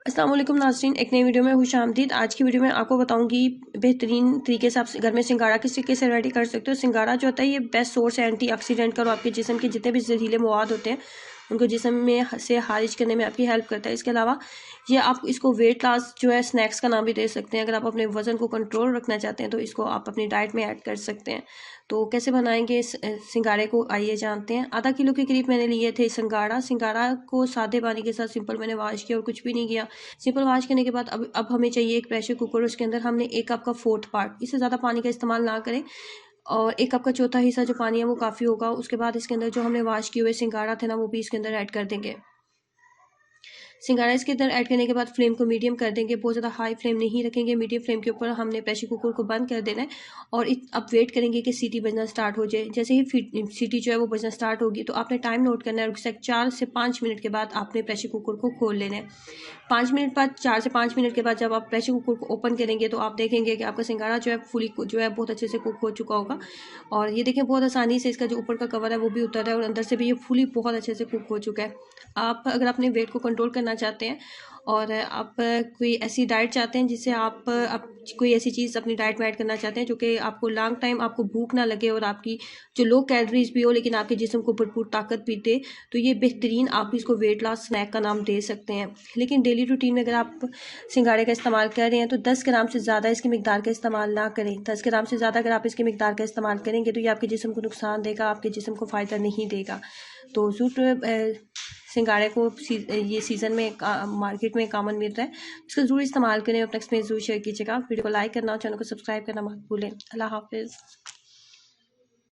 अस्सलाम वालेकुम नाज़रीन, एक नई वीडियो में खुशामदीद। आज की वीडियो में आपको बताऊंगी बेहतरीन तरीके से आप घर में सिंगाड़ा किस तरीके से रेडी कर सकते हो। सिंगाड़ा जो होता है ये बेस्ट सोर्स है एंटीऑक्सीडेंट का और आपके जिस्म के जितने भी जहरीले मवाद होते हैं उनको जिस्म में से खारिज करने में आपकी हेल्प करता है। इसके अलावा ये आप इसको वेट लॉस जो है स्नैक्स का नाम भी दे सकते हैं। अगर आप अपने वज़न को कंट्रोल रखना चाहते हैं तो इसको आप अपनी डाइट में ऐड कर सकते हैं। तो कैसे बनाएंगे इस सिंगाड़े को, आइए जानते हैं। आधा किलो के करीब मैंने लिए थे सिंगाड़ा को सादे पानी के साथ सिंपल मैंने वॉश किया और कुछ भी नहीं किया। सिंपल वॉश करने के बाद अब हमें चाहिए एक प्रेशर कुकर। उसके अंदर हमने 1 कप का 4th पार्ट, इससे ज़्यादा पानी का इस्तेमाल ना करें, और 1 कप का चौथा हिस्सा जो पानी है वो काफ़ी होगा। उसके बाद इसके अंदर जो हमने वॉश किए हुए सिंगाड़ा थे ना वो भी इसके अंदर ऐड कर देंगे। सिंगाड़ा इसके अंदर ऐड करने के बाद फ्लेम को मीडियम कर देंगे, बहुत ज़्यादा हाई फ्लेम नहीं रखेंगे। मीडियम फ्लेम के ऊपर हमने प्रेशर कुकर को बंद कर देना है और अब वेट करेंगे कि सीटी बजना स्टार्ट हो जाए। जैसे ही सीटी जो है वो बजना स्टार्ट होगी तो आपने टाइम नोट करना है। 4 से 5 मिनट के बाद आपने प्रेशर कुकर को खोल लेना है। 5 मिनट बाद, 4 से 5 मिनट के बाद जब आप प्रेशर कुकर को ओपन करेंगे तो आप देखेंगे कि आपका सिंगाड़ा जो है फुली जो है बहुत अच्छे से कुक हो चुका होगा। और ये देखें बहुत आसानी से इसका जो ऊपर का कवर है वो भी उतर रहा है और अंदर से भी ये फुली बहुत अच्छे से कुक हो चुका है। आप अगर अपने वेट को कंट्रोल करना चाहते हैं और आप कोई ऐसी डाइट चाहते हैं जिससे आप कोई ऐसी चीज़ अपनी डाइट में ऐड करना चाहते हैं जो कि आपको लॉन्ग टाइम आपको भूख ना लगे और आपकी जो लो कैलोरीज भी हो लेकिन आपके जिस्म को भरपूर ताकत भी दे, तो ये बेहतरीन आप इसको वेट लॉस स्नैक का नाम दे सकते हैं। लेकिन डेली रूटीन में अगर आप सिंगाड़े का इस्तेमाल कर रहे हैं तो 10 ग्राम से ज़्यादा इसकी मिकदार का इस्तेमाल ना करें। 10 ग्राम से ज़्यादा अगर आप इसकी मिकदार का इस्तेमाल करेंगे तो ये आपके जिस्म को नुकसान देगा, आपके जिस्म को फ़ायदा नहीं देगा। तो ज़रूर सिंगाड़े को ये सीज़न में मार्केट में कॉमन मिल रहा है, इसका ज़रूर इस्तेमाल करें। अपना एक्सपीरियंस ज़रूर शेयर कीजिएगा। वीडियो को लाइक करना और चैनल को सब्सक्राइब करना मत भूलें। अल्लाह हाफिज़।